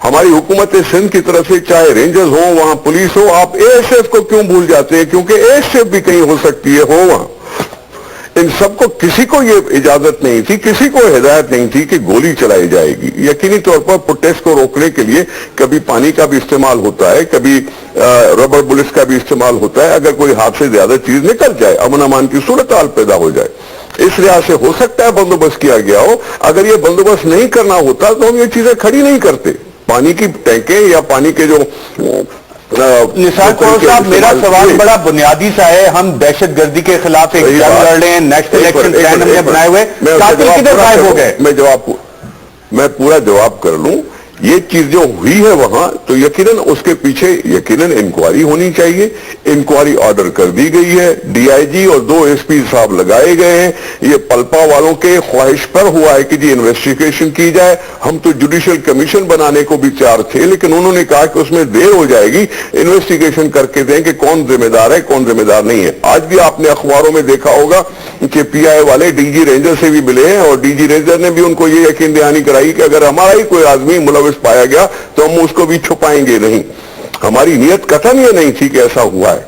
ہماری حکومت سندھ کی طرف سے چاہے رینجرز ہوں وہاں پولیس ہو, آپ اے ایس ایف کو کیوں بھول جاتے ہیں؟ کیونکہ اے ایس ایف بھی کہیں ہو سکتی ہے, ہو وہاں. ان سب کو کسی کو یہ اجازت نہیں تھی, کسی کو ہدایت نہیں تھی کہ گولی چلائی جائے گی. یقینی طور پر پروٹیسٹ کو روکنے کے لیے کبھی پانی کا بھی استعمال ہوتا ہے, کبھی ربر بلٹس کا بھی استعمال ہوتا ہے, اگر کوئی ہاتھ سے زیادہ چیز نکل جائے, امن امان کی صورتحال پیدا ہو جائے. اس لحاظ سے ہو سکتا ہے بندوبست کیا گیا ہو. اگر یہ بندوبست نہیں کرنا ہوتا تو ہم یہ چیزیں کھڑی نہیں کرتے. پانی کی ٹینکیں یا پانی کے جو نثار قرر صاحب, میرا سوال بڑا بنیادی سا ہے. ہم دہشت گردی کے خلاف ایک جنگ لڑ رہے ہیں, نیشنل الیکشن پلان ہم نے بنائے ہوئے, قاتل کدھر غائب ہو گئے؟ میں پورا جواب کر لوں. یہ چیز جو ہوئی ہے وہاں, تو یقیناً اس کے پیچھے یقیناً انکوائری ہونی چاہیے. انکوائری آرڈر کر دی گئی ہے, ڈی آئی جی اور 2 ایس پی صاحب لگائے گئے ہیں. یہ پلپا والوں کے خواہش پر ہوا ہے کہ جی انویسٹیگیشن کی جائے. ہم تو جوڈیشل کمیشن بنانے کو بھی تیار تھے, لیکن انہوں نے کہا کہ اس میں دیر ہو جائے گی, انویسٹیگیشن کر کے دیں کہ کون ذمہ دار ہے کون ذمہ دار نہیں ہے. آج بھی آپ نے اخباروں میں دیکھا ہوگا کہ پی آئی والے ڈی جی رینجر سے بھی ملے ہیں, اور ڈی جی رینجر نے بھی ان کو یہ یقین دہانی کرائی کہ اگر ہمارا ہی کوئی آدمی ملوث پایا گیا تو ہم اس کو بھی چھپائیں گے نہیں. ہماری نیت قطعاً یہ نہیں تھی کہ ایسا ہوا ہے.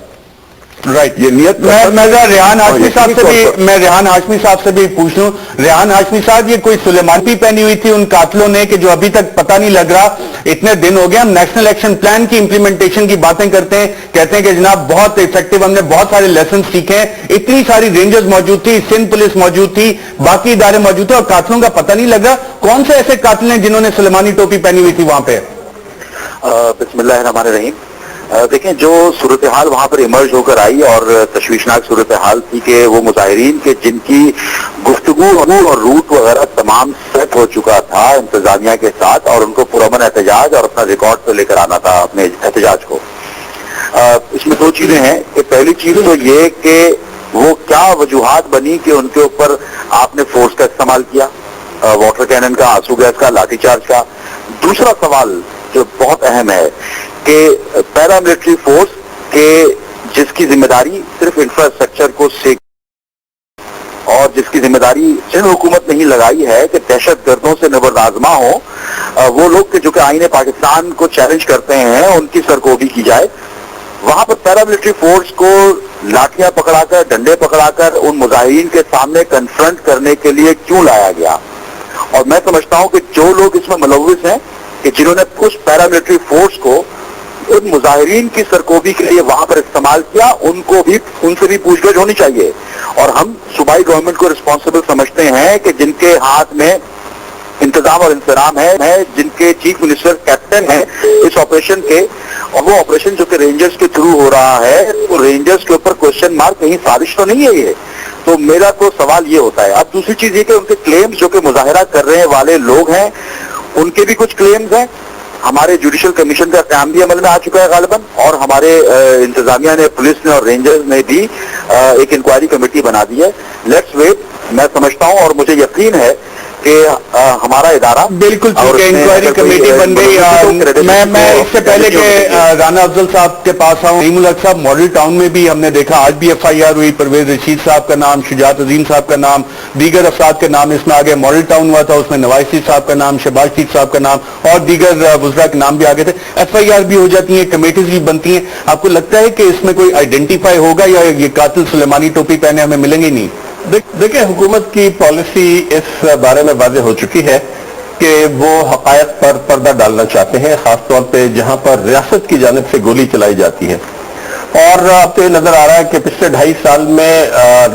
رائٹ, یہ نیت میں ریحان ہاشمی صاحب سے بھی پوچھ لوں. ریحان ہاشمی صاحب, یہ کوئی سلیمانی پہنی ہوئی تھی ان قاتلوں نے کہ جو ابھی تک پتہ نہیں لگ رہا؟ اتنے دن ہو گئے, ہم نیشنل ایکشن پلان کی امپلیمنٹیشن کی باتیں کرتے ہیں, کہتے ہیں کہ جناب بہت ایفیکٹو, ہم نے بہت سارے لیسن سیکھے ہیں. اتنی ساری رینجرز موجود تھی, سندھ پولیس موجود تھی, باقی ادارے موجود تھے, اور قاتلوں کا پتہ نہیں لگ رہا. کون سے ایسے قاتل ہیں جنہوں نے سلیمانی ٹوپی پہنی ہوئی تھی وہاں پہ؟ بسم اللہ الرحمن الرحیم. دیکھیں, جو صورتحال وہاں پر ایمرج ہو کر آئی اور تشویشناک صورتحال تھی کہ وہ مظاہرین کے جن کی گفتگو اور روٹ وغیرہ تمام سیٹ ہو چکا تھا انتظامیہ کے ساتھ, اور ان کو پرامن احتجاج اور اپنا ریکارڈ پہ لے کر آنا تھا اپنے احتجاج کو. اس میں 2 چیزیں ہیں کہ پہلی چیز تو یہ کہ وہ کیا وجوہات بنی کہ ان کے اوپر آپ نے فورس کا استعمال کیا, واٹر کینن کا, آنسو گیس کا, لاٹھی چارج کا. دوسرا سوال جو بہت اہم ہے کہ پیراملٹری فورس کے جس کی ذمہ داری صرف انفراسٹرکچر کو اور جس کی ذمہ داری سندھ حکومت نے ہی لگائی ہے کہ دہشت گردوں سے نبرد آزما ہو, وہ لوگ جو کہ آئین پاکستان کو چیلنج کرتے ہیں ان کی سرکوبی کی جائے. وہاں پر پیراملٹری فورس کو لاٹھیاں پکڑا کر, ڈنڈے پکڑا کر ان مظاہرین کے سامنے کنفرنٹ کرنے کے لیے کیوں لایا گیا؟ اور میں سمجھتا ہوں کہ جو لوگ اس میں ملوث ہیں کہ جنہوں نے اس پیراملٹری فورس کو ان مظاہرین کی سرکوبی کے لیے وہاں پر استعمال کیا, ان سے بھی پوچھ گچھ ہونی چاہیے. اور ہم صوبائی گورنمنٹ کو رسپانسبل سمجھتے ہیں کہ جن کے ہاتھ میں انتظام اور انتظام ہے, جن کے چیف منسٹر کیپٹن ہیں اس آپریشن کے, اور وہ آپریشن جو کہ رینجرز کے تھرو ہو رہا ہے, وہ رینجرز کے اوپر کوشچن مارک, کہیں سازش تو نہیں ہے یہ. تو میرا تو سوال یہ ہوتا ہے. اب دوسری چیز یہ کہ ان کے کلیمز جو کہ مظاہرہ کرنے والے لوگ ہیں ان کے بھی کچھ کلیمز ہیں. ہمارے جوڈیشل کمیشن کا قیام بھی عمل میں آ چکا ہے غالباً, اور ہمارے انتظامیہ نے, پولیس نے اور رینجرز نے بھی ایک انکوائری کمیٹی بنا دی ہے. Let's wait. میں سمجھتا ہوں اور مجھے یقین ہے کہ ہمارا ادارہ بالکل ٹھیک ہے, انکوائری کمیٹی بن گئی. میں اس سے پہلے کہ رانا افضل صاحب کے پاس آؤں, نعیم الحق صاحب, ماڈل ٹاؤن میں بھی ہم نے دیکھا آج بھی ایف آئی آر ہوئی, پرویز رشید صاحب کا نام, شجاعت عظیم صاحب کا نام, دیگر افراد کے نام اس میں آ گئے. ماڈل ٹاؤن ہوا تھا, اس میں نواز شریف صاحب کا نام, شہباز شریف صاحب کا نام اور دیگر وزراء کے نام بھی آ گئے تھے. ایف آئی آر بھی ہو جاتی ہیں, کمیٹیز بھی بنتی ہیں. آپ کو لگتا ہے کہ اس میں کوئی آئیڈینٹیفائی ہوگا یا یہ قاتل سلیمانی ٹوپی پہنے ہمیں ملیں گے نہیں؟ دیکھیں, حکومت کی پالیسی اس بارے میں واضح ہو چکی ہے کہ وہ حقائق پر پردہ ڈالنا چاہتے ہیں, خاص طور پہ جہاں پر ریاست کی جانب سے گولی چلائی جاتی ہے. اور اب تو یہ نظر آ رہا ہے کہ پچھلے 2.5 سال میں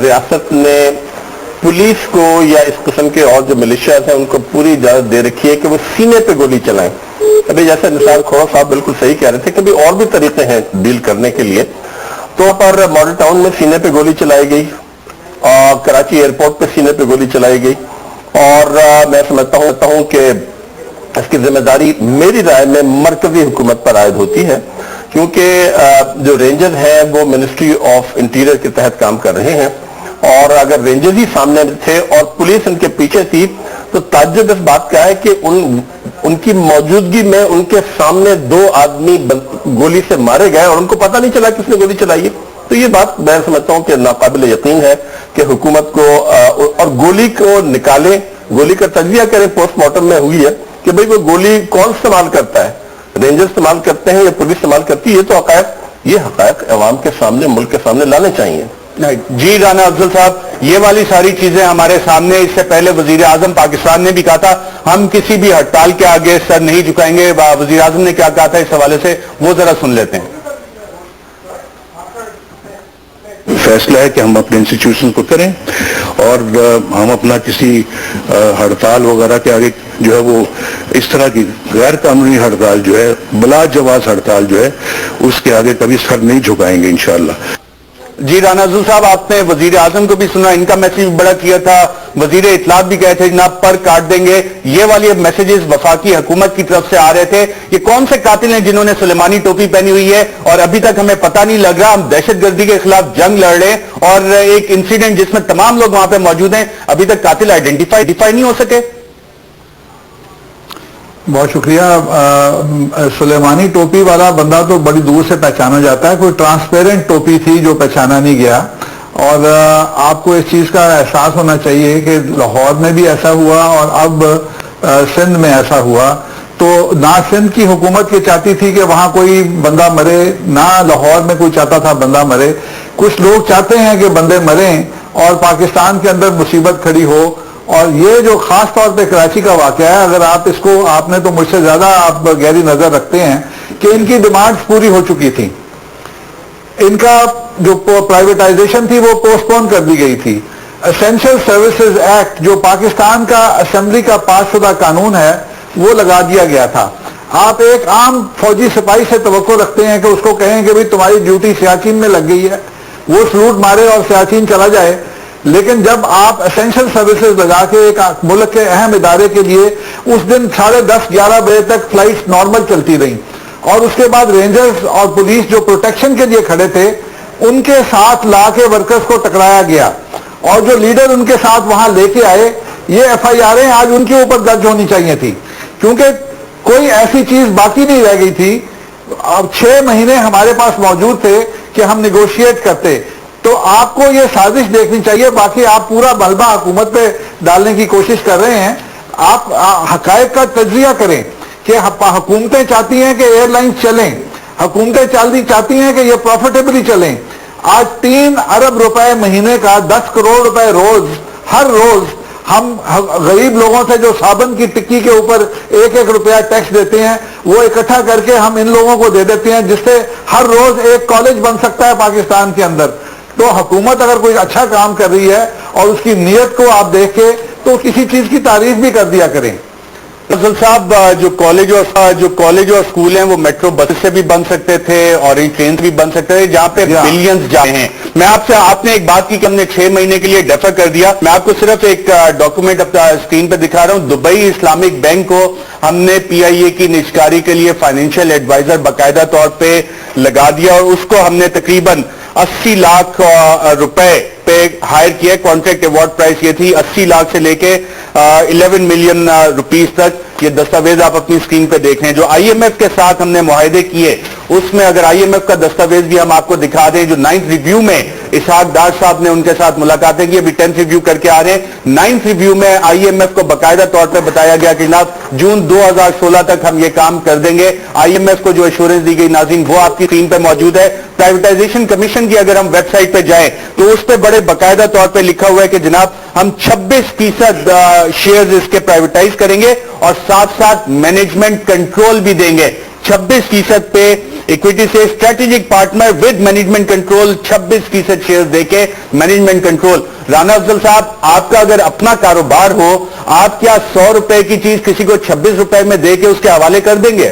ریاست نے پولیس کو یا اس قسم کے اور جو ملیشیاز ہیں ان کو پوری اجازت دے رکھی ہے کہ وہ سینے پہ گولی چلائیں. ابھی جیسے نثار قرر صاحب بالکل صحیح کہہ رہے تھے کہ ابھی اور بھی طریقے ہیں ڈیل کرنے کے لیے. تو پر ماڈل ٹاؤن میں سینے پہ گولی چلائی گئی, اور کراچی ایئرپورٹ پہ سینے پہ گولی چلائی گئی, اور میں سمجھتا ہوں کہ اس کی ذمہ داری میری رائے میں مرکزی حکومت پر عائد ہوتی ہے, کیونکہ جو رینجر ہیں وہ منسٹری آف انٹیریئر کے تحت کام کر رہے ہیں, اور اگر رینجر ہی سامنے تھے اور پولیس ان کے پیچھے تھی تو تعجب اس بات کا ہے کہ ان کی موجودگی میں ان کے سامنے 2 آدمی گولی سے مارے گئے اور ان کو پتہ نہیں چلا کس نے گولی چلائی ہے. تو یہ بات میں سمجھتا ہوں کہ ناقابل یقین ہے کہ حکومت کو اور گولی کو نکالیں, گولی کا تجزیہ کریں, پوسٹ مارٹم میں ہوئی ہے, کہ بھئی وہ گولی کون استعمال کرتا ہے, رینجر استعمال کرتے ہیں یا پولیس استعمال کرتی ہے, یہ حقائق عوام کے سامنے, ملک کے سامنے لانے چاہیے. جی رانا افضل صاحب, یہ والی ساری چیزیں ہمارے سامنے, اس سے پہلے وزیر اعظم پاکستان نے بھی کہا تھا ہم کسی بھی ہڑتال کے آگے سر نہیں جھکائیں گے. وزیر اعظم نے کیا کہا تھا اس حوالے سے, وہ ذرا سن لیتے ہیں. فیصلہ ہے کہ ہم اپنے انسٹیٹیوشن کو کریں اور ہم اپنا کسی ہڑتال وغیرہ کے آگے جو ہے وہ اس طرح کی غیر قانونی ہڑتال جو ہے, بلا جواز ہڑتال جو ہے, اس کے آگے کبھی سر نہیں جھکائیں گے انشاءاللہ. جی رانا افضل صاحب, آپ نے وزیر اعظم کو بھی سنا, ان کا میسج بڑا کیا تھا, وزیر اطلاعات بھی کہے تھے جناب پر کاٹ دیں گے. یہ والی میسیجز وفاقی حکومت کی طرف سے آ رہے تھے. یہ کون سے قاتل ہیں جنہوں نے سلیمانی ٹوپی پہنی ہوئی ہے اور ابھی تک ہمیں پتہ نہیں لگ رہا؟ ہم دہشت گردی کے خلاف جنگ لڑ رہے ہیں اور ایک انسیڈنٹ جس میں تمام لوگ وہاں پہ موجود ہیں, ابھی تک قاتل آئیڈینٹیفائی نہیں ہو سکے. بہت شکریہ. سلیمانی ٹوپی والا بندہ تو بڑی دور سے پہچانا جاتا ہے, کوئی ٹرانسپیرنٹ ٹوپی تھی جو پہچانا نہیں گیا. اور آپ کو اس چیز کا احساس ہونا چاہیے کہ لاہور میں بھی ایسا ہوا اور اب سندھ میں ایسا ہوا. تو نہ سندھ کی حکومت یہ چاہتی تھی کہ وہاں کوئی بندہ مرے, نہ لاہور میں کوئی چاہتا تھا بندہ مرے. کچھ لوگ چاہتے ہیں کہ بندے مریں اور پاکستان کے اندر مصیبت کھڑی ہو. اور یہ جو خاص طور پہ کراچی کا واقعہ ہے, اگر آپ اس کو, آپ نے تو مجھ سے زیادہ آپ گہری نظر رکھتے ہیں کہ ان کی ڈیمانڈز پوری ہو چکی تھی. ان کا جو پرائیویٹائزیشن تھی وہ پوسٹ پون کر دی گئی تھی. اسینشل سروسز ایکٹ جو پاکستان کا اسمبلی کا پاس شدہ قانون ہے وہ لگا دیا گیا تھا. آپ ایک عام فوجی سپاہی سے توقع رکھتے ہیں کہ اس کو کہیں کہ بھئی تمہاری ڈیوٹی سیاچین میں لگ گئی ہے, وہ سلوٹ مارے اور سیاچین چلا جائے. لیکن جب آپ اسینشل سروسز لگا کے ایک ملک کے اہم ادارے کے لیے اس دن 10:30-11 بجے تک فلائٹس نارمل چلتی رہیں, اور اس کے بعد رینجرز اور پولیس جو پروٹیکشن کے لیے کھڑے تھے ان کے ساتھ لا کے ورکرز کو ٹکرایا گیا, اور جو لیڈر ان کے ساتھ وہاں لے کے آئے, یہ ایف آئی آریں آج ان کے اوپر درج ہونی چاہیے تھی, کیونکہ کوئی ایسی چیز باقی نہیں رہ گئی تھی. اب 6 مہینے ہمارے پاس موجود تھے کہ ہم نیگوشیٹ کرتے. تو آپ کو یہ سازش دیکھنی چاہیے. باقی آپ پورا ملبہ حکومت پہ ڈالنے کی کوشش کر رہے ہیں. آپ حقائق کا تجزیہ کریں کہ حکومتیں چاہتی ہیں کہ ایئر لائنز چلیں, حکومتیں چاہتی ہیں کہ یہ پروفیٹیبلی چلیں. آج 3 ارب روپے مہینے کا 10 کروڑ روپے روز, ہر روز ہم غریب لوگوں سے جو صابن کی ٹکی کے اوپر 1-1 روپیہ ٹیکس دیتے ہیں وہ اکٹھا کر کے ہم ان لوگوں کو دے دیتے ہیں, جس سے ہر روز ایک کالج بن سکتا ہے پاکستان کے اندر. تو حکومت اگر کوئی اچھا کام کر رہی ہے اور اس کی نیت کو آپ دیکھ کے تو کسی چیز کی تعریف بھی کر دیا کریں. افضل صاحب, جو کالج اور اسکول ہیں وہ میٹرو بس سے بھی بن سکتے تھے, اورنج ٹرین سے بھی بن سکتے تھے, جہاں پہ بلینز جائے ہیں. میں آپ نے ایک بات کی کہ ہم نے 6 مہینے کے لیے ڈیفر کر دیا. میں آپ کو صرف ایک ڈاکومنٹ اپنا اسکرین پہ دکھا رہا ہوں. دبئی اسلامک بینک کو ہم نے پی آئی اے کی نجکاری کے لیے فائنینشیل ایڈوائزر باقاعدہ طور پہ لگا دیا, اور اس کو ہم نے تقریباً 80 لاکھ روپے پہ ہائر کیا. کانٹریکٹ ایوارڈ پرائس یہ تھی 80 لاکھ سے لے کے 11 ملین روپیز تک. یہ دستاویز آپ اپنی اسکرین پہ دیکھ رہے ہیں. جو آئی ایم ایف کے ساتھ ہم نے معاہدے کیے اس میں اگر آئی ایم ایف کا دستاویز بھی ہم آپ کو دکھا دیں, جو 9th ریویو میں اسحاق ڈار صاحب نے ان کے ساتھ ملاقاتیں کی, ابھی 10th ریویو کر کے آ رہے ہیں. 9th ریویو میں آئی ایم ایف کو باقاعدہ طور پہ بتایا گیا کہ جناب جون 2016 تک ہم یہ کام کر دیں گے. آئی ایم ایف کو جو ایشورنس دی گئی ناظرین وہ آپ کی اسکرین پہ موجود ہے. پرائیویٹائزیشن کمیشن کی اگر ہم ویب سائٹ پہ جائیں تو اس پہ بڑے باقاعدہ طور پہ لکھا ہوا ہے کہ جناب ہم 26% شیئرز اس کے پرائیویٹائز کریں گے اور ساتھ ساتھ مینجمنٹ کنٹرول بھی دیں گے. 26% پہ ایکویٹی سے strategic partner with management control, 26% share دے کے مینجمنٹ کنٹرول. رانا افضل صاحب, آپ کا اگر اپنا کاروبار ہو, آپ کیا 100 روپے کی چیز کسی کو 26 روپے میں دے کے اس کے حوالے کر دیں گے؟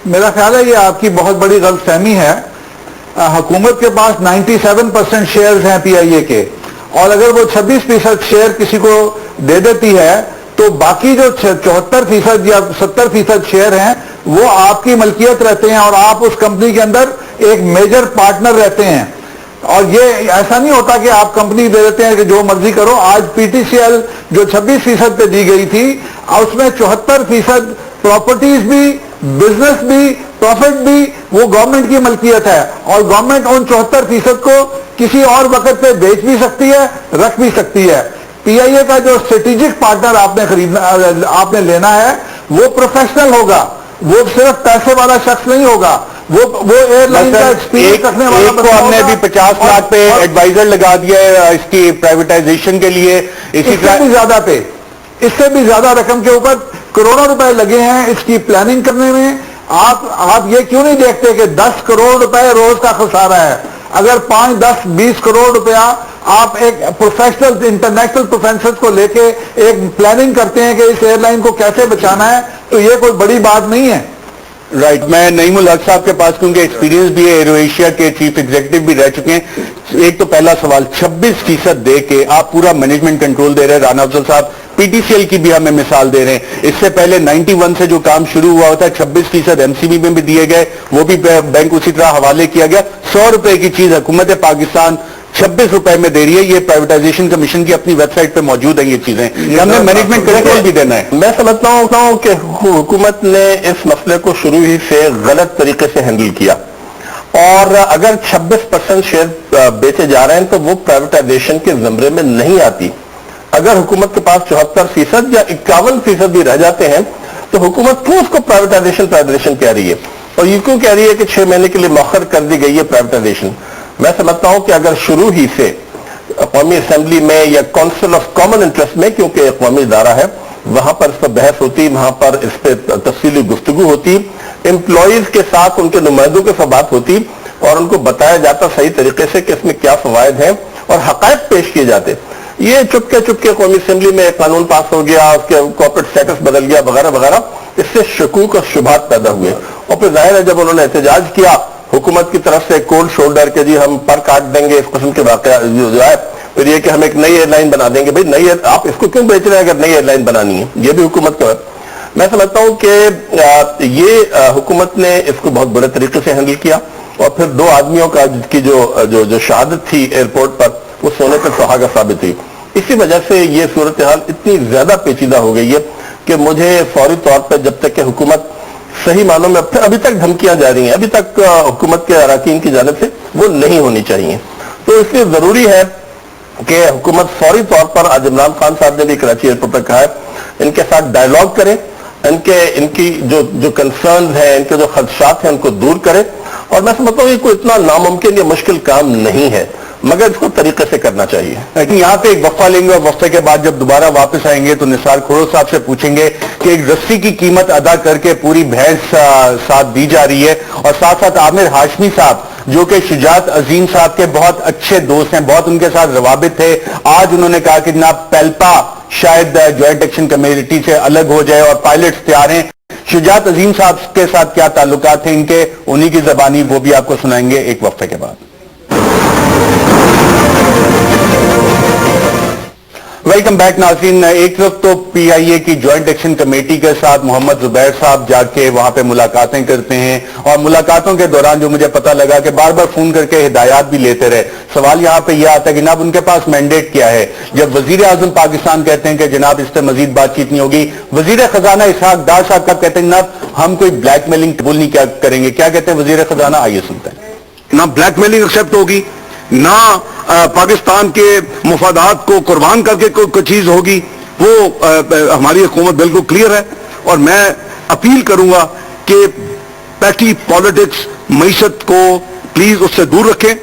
میرا خیال ہے یہ آپ کی بہت بڑی غلط فہمی ہے. حکومت کے پاس 97% شیئرز ہیں پی آئی اے کے, اور اگر وہ 26% شیئر کسی کو دے دیتی ہے تو باقی جو 74% یا 70% شیئر ہیں وہ آپ کی ملکیت رہتے ہیں, اور آپ اس کمپنی کے اندر ایک میجر پارٹنر رہتے ہیں. اور یہ ایسا نہیں ہوتا کہ آپ کمپنی دے دیتے ہیں کہ جو مرضی کرو. آج پی ٹی سی ایل جو 26% پہ دی گئی تھی, اس میں 74% پراپرٹیز بھی, بزنس بھی, پروفٹ بھی وہ گورنمنٹ کی ملکیت ہے, اور گورنمنٹ ان 74% کو کسی اور وقت پہ بیچ بھی سکتی ہے, رکھ بھی سکتی ہے. پی آئی اے کا جو اسٹریٹجک پارٹنر آپ نے لینا ہے وہ پروفیشنل ہوگا, وہ صرف پیسے والا شخص نہیں ہوگا, وہ ایئر لائن کا ایکسپیرینس رکھنے والا ایک کو ہم نے ابھی 50 لاکھ پہ ایڈوائزر لگا دیا ہے اس کی پرائیویٹائزیشن کے لیے, اسی طرح بھی زیادہ پہ, اس سے بھی زیادہ رقم کے اوپر کروڑوں روپے لگے ہیں اس کی پلاننگ کرنے میں. آپ یہ کیوں نہیں دیکھتے کہ 10 کروڑ روپے روز کا خسارہ ہے؟ اگر 5, 10, 20 کروڑ روپیہ آپ ایک پروفیشنل انٹرنیشنل پروفیسر کو لے کے ایک پلاننگ کرتے ہیں کہ اس ایئر لائن کو کیسے بچانا ہے, تو یہ کوئی بڑی بات نہیں ہے. رائٹ, میں نعیم الحق صاحب کے پاس کیونکہ ایکسپیرینس بھی ہے, ایرو ایشیا کے چیف ایگزیکٹو بھی رہ چکے ہیں. ایک تو پہلا سوال, 26% دے کے آپ پورا مینجمنٹ کنٹرول دے رہے ہیں. رانا افضل صاحب پی ٹی سی ایل کی بھی ہمیں مثال دے رہے ہیں, اس سے پہلے 91 سے جو کام شروع ہوا ہوتا ہے 26% ایم سی بی میں بھی دیے گئے, وہ بھی بینک اسی طرح حوالے کیا گیا. 100 روپے کی چیز حکومت پاکستان 26 روپے میں دے رہی ہے. یہ پرائیویٹائزیشن کمیشن کی اپنی ویب سائٹ پہ موجود ہیں یہ چیزیں, ہم نے مینجمنٹ کنٹرول بھی دینا ہے. میں سمجھتا ہوں کہ حکومت نے اس مسئلے کو شروع ہی سے غلط طریقے سے ہینڈل کیا, اور اگر 26% شیئر بیچے جا رہے ہیں تو وہ پرائیویٹائزیشن کے زمرے میں نہیں آتی. اگر حکومت کے پاس 74% یا 51% بھی رہ جاتے ہیں تو حکومت کیوں اس کو پرائیویٹائزیشن کہہ رہی ہے, اور یہ کیوں کہہ رہی ہے کہ 6 مہینے کے لیے مؤخر کر دی گئی ہے پرائیویٹائزیشن؟ میں سمجھتا ہوں کہ اگر شروع ہی سے قومی اسمبلی میں یا کونسل آف کامن انٹرسٹ میں, کیونکہ قومی ادارہ ہے, وہاں پر اس پر بحث ہوتی, وہاں پر اس پہ تفصیلی گفتگو ہوتی, امپلائیز کے ساتھ ان کے نمائندوں کے ساتھ بات ہوتی اور ان کو بتایا جاتا صحیح طریقے سے کہ اس میں کیا فوائد ہیں اور حقائق پیش کیے جاتے. یہ چپکے قومی اسمبلی میں ایک قانون پاس ہو گیا, اس کے کارپوریٹ سٹیٹس بدل گیا وغیرہ وغیرہ, اس سے شکوک اور شبہات پیدا ہوئے. اور پھر ظاہر ہے جب انہوں نے احتجاج کیا حکومت کی طرف سے کولڈ شولڈر کے جی ہم پر کاٹ دیں گے اس قسم کے واقعہ جو ہے, پھر یہ کہ ہم ایک نئی ایئر لائن بنا دیں گے. بھائی نئی آپ اس کو کیوں بیچ رہے ہیں اگر نئی ایئر لائن بنانی ہے؟ یہ بھی حکومت کو ہے. میں سمجھتا ہوں کہ یہ حکومت نے اس کو بہت بڑے طریقے سے ہینڈل کیا, اور پھر 2 آدمیوں کا کی جو شہادت تھی ایئرپورٹ پر وہ سونے پہ سہاگا ثابت ہوئی. اسی وجہ سے یہ صورتحال اتنی زیادہ پیچیدہ ہو گئی ہے کہ مجھے فوری طور پہ جب تک کہ حکومت صحیح معنوں میں, ابھی تک دھمکیاں جاری ہیں, ابھی تک حکومت کے اراکین کی جانب سے وہ نہیں ہونی چاہیے. تو اس لیے ضروری ہے کہ حکومت فوری طور پر, آج عمران خان صاحب نے بھی کراچی ایئرپورٹ پر کہا ہے, ان کے ساتھ ڈائیلاگ کرے, ان کی جو کنسرنز ہیں, ان کے جو خدشات ہیں ان کو دور کرے. اور میں سمجھتا ہوں یہ کوئی اتنا ناممکن یا مشکل کام نہیں ہے, مگر اس کو طریقے سے کرنا چاہیے. لیکن یہاں پہ ایک وقفہ لیں گے, اور وقفے کے بعد جب دوبارہ واپس آئیں گے تو نثار کھوڑو صاحب سے پوچھیں گے کہ ایک رسی کی قیمت ادا کر کے پوری بھینس ساتھ دی جا رہی ہے, اور ساتھ ساتھ عامر ہاشمی صاحب جو کہ شجاعت عظیم صاحب کے بہت اچھے دوست ہیں, بہت ان کے ساتھ روابط تھے, آج انہوں نے کہا کہ جناب پیلپا شاید جوائنٹ ایکشن کمیٹی سے الگ ہو جائے اور پائلٹس تیار ہیں. شجاعت عظیم صاحب کے ساتھ کیا تعلقات ہیں ان کے, انہی کی زبانی وہ بھی آپ کو سنائیں گے ایک وقفے کے بعد. ویلکم بیک ناظرین. ایک طرف تو پی آئی اے کی جوائنٹ ایکشن کمیٹی کے ساتھ محمد زبیر صاحب جا کے وہاں پہ ملاقاتیں کرتے ہیں, اور ملاقاتوں کے دوران جو مجھے پتہ لگا کہ بار بار فون کر کے ہدایات بھی لیتے رہے. سوال یہاں پہ یہ آتا ہے کہ جناب ان کے پاس مینڈیٹ کیا ہے؟ جب وزیر اعظم پاکستان کہتے ہیں کہ جناب اس سے مزید بات چیت نہیں ہوگی, وزیر خزانہ اسحاق ڈار صاحب کا کہتے ہیں جناب ہم کوئی بلیک میلنگ قبول نہیں کیا کریں گے. کیا کہتے ہیں وزیر خزانہ, آئیے سنتے ہیں. نہ بلیک میلنگ ایکسیپٹ ہوگی, نہ پاکستان کے مفادات کو قربان کر کے کوئی چیز ہوگی. وہ ہماری حکومت بالکل کلیئر ہے, اور میں اپیل کروں گا کہ پیٹی پالیٹکس معیشت کو پلیز اس سے دور رکھیں.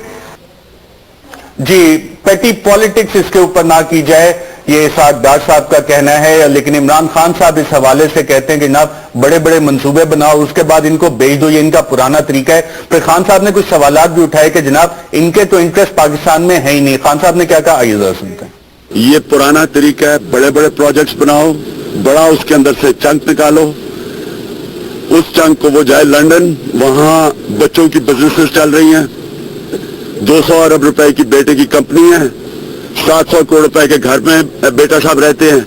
جی, پیٹی پالیٹکس اس کے اوپر نہ کی جائے, یہ اسحاق ڈار صاحب کا کہنا ہے. لیکن عمران خان صاحب اس حوالے سے کہتے ہیں کہ جناب بڑے بڑے منصوبے بناؤ, اس کے بعد ان کو بیچ دو, یہ ان کا پرانا طریقہ ہے. پھر خان صاحب نے کچھ سوالات بھی اٹھائے کہ جناب ان کے تو انٹرسٹ پاکستان میں ہے ہی نہیں. خان صاحب نے کیا کہا, آئیے ذرا سنتے ہیں. یہ پرانا طریقہ ہے, بڑے بڑے پروجیکٹس بناؤ, بڑا اس کے اندر سے چنک نکالو, اس چنک کو وہ جائے لنڈن, وہاں بچوں کی بزنسز چل رہی ہیں, 200 ارب روپے کی بیٹے کی کمپنی ہے, 700 کروڑ روپے کے گھر میں بیٹا صاحب رہتے ہیں.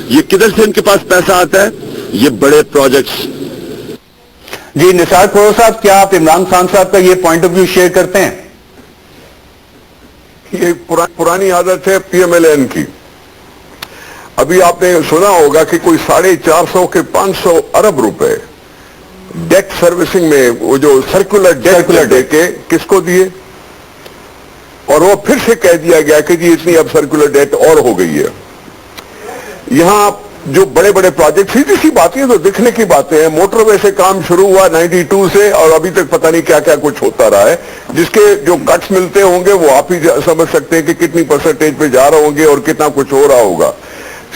یہ کدھر سے ان کے پاس پیسہ آتا ہے؟ یہ بڑے پروجیکٹس. جی نثار کھوڑو صاحب, کیا آپ عمران خان صاحب کا یہ پوائنٹ آف ویو شیئر کرتے ہیں؟ یہ پرانی عادت ہے پی ایم ایل این کی. ابھی آپ نے سنا ہوگا کہ کوئی 450 کے 500 ارب روپے ڈیٹ سروسنگ میں وہ جو سرکولر ڈیٹ دے کے کس کو دیے, اور وہ پھر سے کہہ دیا گیا کہ جی اتنی اب سرکولر ڈیٹ اور ہو گئی ہے. یہاں جو بڑے بڑے پروجیکٹ سیدھی سی باتیں تو دکھنے کی باتیں ہیں. موٹر وے سے کام شروع ہوا 92 سے اور ابھی تک پتہ نہیں کیا کیا کچھ ہوتا رہا ہے, جس کے جو کٹس ملتے ہوں گے وہ آپ ہی سمجھ سکتے ہیں کہ کتنی پرسنٹیج پہ جا رہے ہوں گے اور کتنا کچھ ہو رہا ہوگا.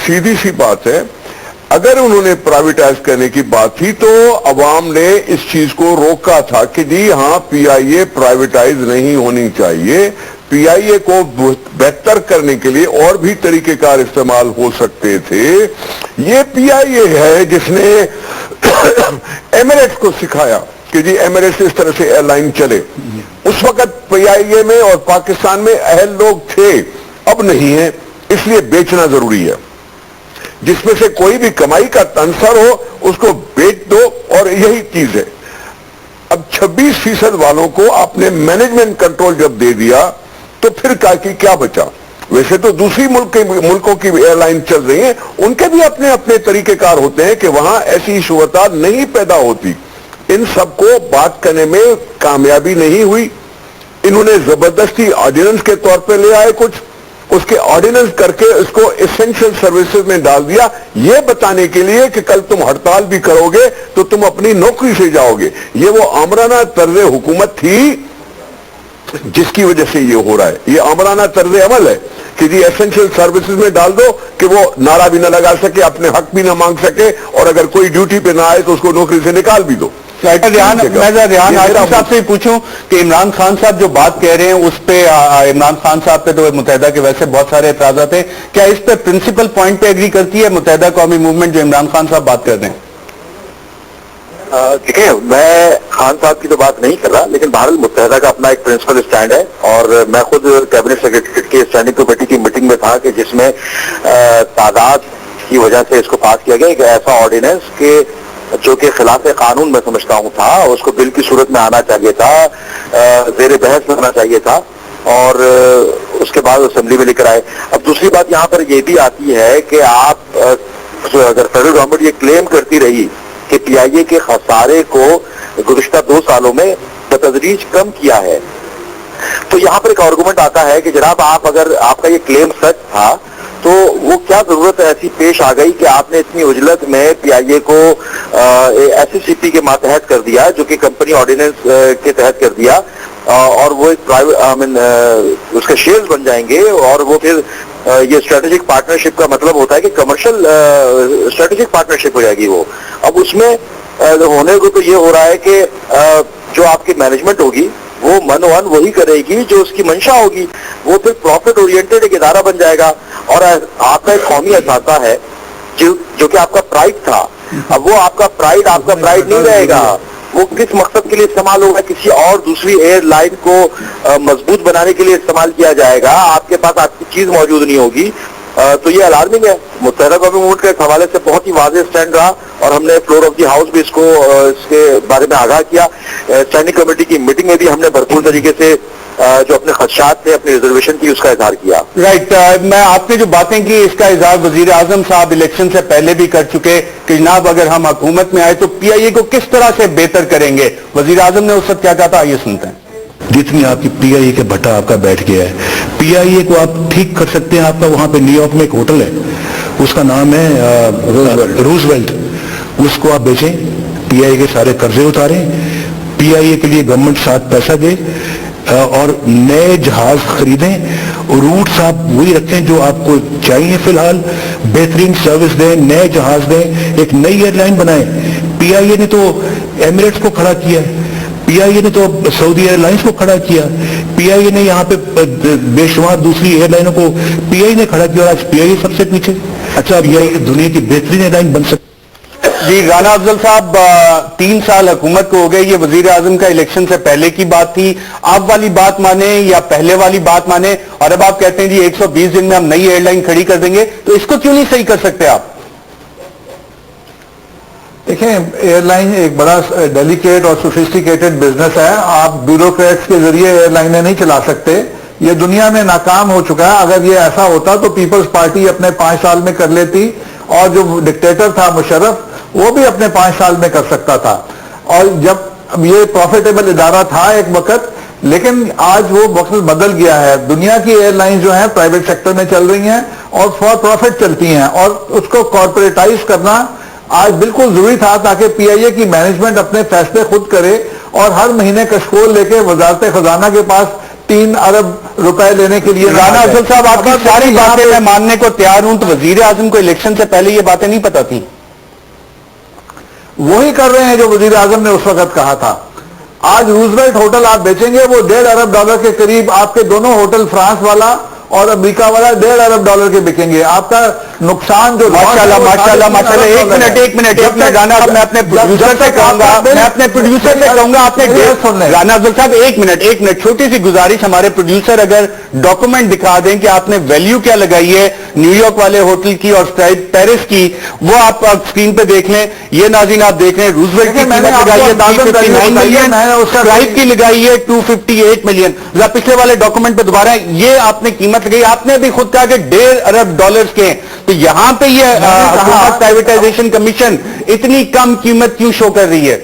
سیدھی سی بات ہے, اگر انہوں نے پرائیویٹائز کرنے کی بات تھی تو عوام نے اس چیز کو روکا تھا کہ جی ہاں پی آئی اے پرائیویٹائز نہیں ہونی چاہیے, پی آئی اے کو بہتر کرنے کے لیے اور بھی طریقہ کار استعمال ہو سکتے تھے. یہ پی آئی اے ہے جس نے ایمریٹس کو سکھایا کہ جی ایمریٹس اس طرح سے ایئر لائن چلے. اس وقت پی آئی اے میں اور پاکستان میں اہل لوگ تھے, اب نہیں ہیں, اس لیے بیچنا ضروری ہے. جس میں سے کوئی بھی کمائی کا عنصر ہو اس کو بیچ دو, اور یہی چیز ہے. اب 26% والوں کو آپ نے مینجمنٹ کنٹرول جب دے دیا تو پھر کیا بچا؟ ویسے تو دوسری ملکوں کی ایئر لائن چل رہی ہیں, ان کے بھی اپنے اپنے طریقہ کار ہوتے ہیں کہ وہاں ایسی صورتحال نہیں پیدا ہوتی. ان سب کو بات کرنے میں کامیابی نہیں ہوئی. انہوں نے زبردستی آرڈیننس کے طور پہ لے آئے کچھ, اس کے آرڈیننس کر کے اس کو ایسنشل سروسز میں ڈال دیا, یہ بتانے کے لیے کہ کل تم ہڑتال بھی کرو گے تو تم اپنی نوکری سے جاؤ گے. یہ وہ آمرانہ طرز حکومت تھی جس کی وجہ سے یہ ہو رہا ہے. یہ آمرانہ طرز عمل ہے کہ جی ایسنشل سروسز میں ڈال دو کہ وہ نعرہ بھی نہ لگا سکے, اپنے حق بھی نہ مانگ سکے, اور اگر کوئی ڈیوٹی پہ نہ آئے تو اس کو نوکری سے نکال بھی دو. میں ریحان عاطف صاحب سے پوچھوں کہ عمران خان صاحب جو بات کہہ رہے ہیں اس پہ, عمران خان صاحب پہ تو متحدہ کے ویسے بہت سارے اعتراضات ہیں, کیا اس پہ پرنسپل پوائنٹ پہ ایگری کرتی ہے متحدہ قومی موومنٹ جو عمران خان صاحب بات کر رہے ہیں؟ دیکھیں, میں خان صاحب کی تو بات نہیں کر رہا, لیکن بہرحال متحدہ کا اپنا ایک پرنسپل اسٹینڈ ہے, اور میں خود کیبنٹ سیکرٹریٹ کی اسٹینڈنگ کمیٹی کی میٹنگ میں تھا کہ جس میں تعداد کی وجہ سے اس کو پاس کیا گیا ایک ایسا آرڈیننس کہ جو کہ خلاف قانون میں سمجھتا ہوں تھا, اس کو بل کی صورت میں آنا چاہیے تھا, زیر بحث ہونا چاہیے تھا, اور اس کے بعد اسمبلی میں لے کر آئے. اب دوسری بات یہاں پر یہ بھی آتی ہے کہ آپ اگر فیڈرل گورنمنٹ یہ کلیم کرتی رہی کہ پی آئی اے کے خسارے کو گزشتہ 2 سالوں میں بتدریج کم کیا ہے, تو یہاں پر ایک آرگومنٹ آتا ہے کہ جناب اگر آپ کا یہ کلیم سچ تھا تو وہ کیا ضرورت ایسی پیش آ گئی کہ آپ نے اتنی عجلت میں پی آئی اے کو ایس سی پی کے ماتحت کر دیا, جو کہ کمپنی آرڈیننس کے تحت کر دیا, اور وہ ایک پرائیویٹ اس کے شیئرز بن جائیں گے, اور وہ پھر یہ اسٹریٹجک پارٹنرشپ کا مطلب ہوتا ہے کہ کمرشل اسٹریٹجک پارٹنرشپ ہو جائے گی وہ. اب اس میں ہونے کو تو یہ ہو رہا ہے کہ جو آپ کی مینجمنٹ ہوگی وہ من ون وہی کرے گی جو اس کی منشا ہوگی, وہ پھر پروفٹ اورینٹڈ ایک ادارہ بن جائے گا, اور آپ کا ایک قومی اثاثہ ہے جو کہ آپ کا پرائڈ تھا. اب وہ آپ کا پرائڈ نہیں رہے گا, وہ کس مقصد کے لیے استعمال ہوگا؟ کسی اور دوسری ایئر لائن کو مضبوط بنانے کے لیے استعمال کیا جائے گا. آپ کے پاس آپ کی چیز موجود نہیں ہوگی, تو یہ الارمنگ ہے. متحدہ قومی موومنٹ کے حوالے سے بہت ہی واضح اسٹینڈ رہا, اور ہم نے فلور آف دی ہاؤس بھی اس کے بارے میں آگاہ کیا. اسٹینڈنگ کمیٹی کی میٹنگ میں بھی ہم نے بھرپور طریقے سے جو اپنے خدشات تھے, اپنی ریزرویشن کی, اس کا اظہار کیا. رائٹ, میں آپ نے جو باتیں کی اس کا اظہار وزیر اعظم صاحب الیکشن سے پہلے بھی کر چکے کہ جناب اگر ہم حکومت میں آئے تو پی آئی اے کو کس طرح سے بہتر کریں گے. وزیر اعظم نے اس وقت کیا کہا تھا, یہ سنتے ہیں. جتنی آپ کی پی آئی اے کے بھٹا آپ کا بیٹھ گیا ہے, پی آئی اے کو آپ ٹھیک کر سکتے ہیں. آپ کا وہاں پہ نیو یارک میں ایک ہوٹل ہے, اس کا نام ہے روز ویلٹ, اس کو آپ بیچیں, پی آئی اے کے سارے قرضے اتاریں, پی آئی اے کے لیے گورنمنٹ ساتھ پیسہ دے, اور نئے جہاز خریدیں, روٹس آپ وہی رکھیں جو آپ کو چاہیے فی الحال, بہترین سروس دیں, نئے جہاز دیں, ایک نئی ایئر لائن بنائیں. پی آئی اے نے تو ایمریٹس کو کھڑا کیا, پی آئی اے نے تو سعودی ایئر لائنس کو کھڑا کیا, پی آئی اے نے یہاں پہ بے شمار دوسری ایئر لائنوں کو پی آئی نے کھڑا کیا, اور آج پی آئی اے سب سے پیچھے. اچھا, پی آئی اے دنیا کی بہترین ایئر لائن بن سکتی. جی رانا افضل صاحب, 3 سال حکومت کو ہو گئے, یہ وزیر اعظم کا الیکشن سے پہلے کی بات تھی, آپ والی بات مانیں یا پہلے والی بات مانیں, اور اب آپ کہتے ہیں جی 120 دن میں ہم نئی ایئر لائن کھڑی کر دیں گے, تو اس کو کیوں نہیں صحیح کر سکتے آپ؟ دیکھیں, ایئر لائن ایک بڑا ڈیلیکیٹ اور سوفسٹیکیٹڈ بزنس ہے. آپ بیوروکریٹس کے ذریعے ایئر لائنیں نہیں چلا سکتے, یہ دنیا میں ناکام ہو چکا ہے. اگر یہ ایسا ہوتا تو پیپلز پارٹی اپنے 5 سال میں کر لیتی, اور جو ڈکٹیٹر تھا مشرف وہ بھی اپنے 5 سال میں کر سکتا تھا. اور جب یہ پروفیٹیبل ادارہ تھا ایک وقت, لیکن آج وہ وقت بدل گیا ہے. دنیا کی ایئر لائنز جو ہیں پرائیویٹ سیکٹر میں چل رہی ہیں اور فار پروفٹ چلتی ہیں, اور اس کو کارپوریٹائز کرنا آج بالکل ضروری تھا تاکہ پی آئی اے کی مینجمنٹ اپنے فیصلے خود کرے اور ہر مہینے کشکول لے کے وزارت خزانہ کے پاس 3 ارب روپے لینے کے لیے. رانا افضل صاحب, آپ کی ساری باتیں میں ماننے کو تیار ہوں, تو وزیر اعظم کو الیکشن سے پہلے یہ باتیں نہیں پتا تھیں؟ وہی کر رہے ہیں جو وزیر اعظم نے اس وقت کہا تھا. آج روزویلٹ ہوٹل آپ بیچیں گے وہ $1.5 ارب کے قریب, آپ کے دونوں ہوٹل فرانس والا اور امریکہ والا $1.5 ارب کے بکیں گے. آپ کا نقصان جو ماشاءاللہ ماشاءاللہ ماشاءاللہ, ایک منٹ رانا صاحب, میں اپنے پروڈیوسر سے کہوں گا, آپ نے رانا افضل صاحب ایک منٹ چھوٹی سی گزارش, ہمارے پروڈیوسر اگر ڈاکومنٹ دکھا دیں کہ آپ نے ویلیو کیا لگائی ہے نیو یارک والے ہوٹل کی اور پیرس کی, وہ آپ اسکرین پہ دیکھ لیں. یہ ناظرین آپ دیکھ لیں, روزویلٹ کی قیمت لگائی ہے 359 ملین, اسٹرائپ کی لگائی ہے 258 ملین. پچھلے والے ڈاکومنٹ پہ دوبارہ یہ آپ نے قیمت لگائی, آپ نے بھی خود کہا کہ $1.5 ارب کے, تو یہاں پہ یہ حکومت پرائیویٹائزیشن کمیشن اتنی کم قیمت کیوں شو کر رہی ہے؟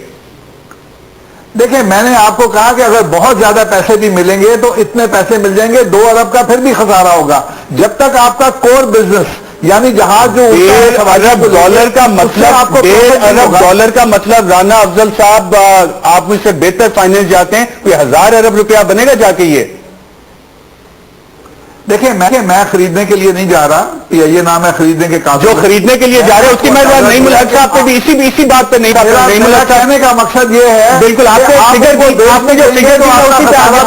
دیکھیں, میں نے آپ کو کہا کہ اگر بہت زیادہ پیسے بھی ملیں گے تو اتنے پیسے مل جائیں گے, 2 ارب کا پھر بھی خسارہ ہوگا. جب تک آپ کا کور بزنس یعنی جہاز جو $1.5 ارب کا مطلب, $1.5 ارب کا مطلب رانا افضل صاحب, آپ مجھ سے بہتر فائنینس جاتے ہیں, کوئی 1000 ارب روپیہ بنے گا جا کے؟ یہ دیکھیں, میں خریدنے کے لیے نہیں جا رہا, یہ نام ہے خریدنے کے قابل. جو خریدنے کے لیے جا رہے ہیں اس کی میں نعیم الحق صاحب پہ بھی اسی بات پہ نہیں بات کر. نعیم الحق کہنے کا مقصد یہ ہے, بالکل آپ نے جو فگر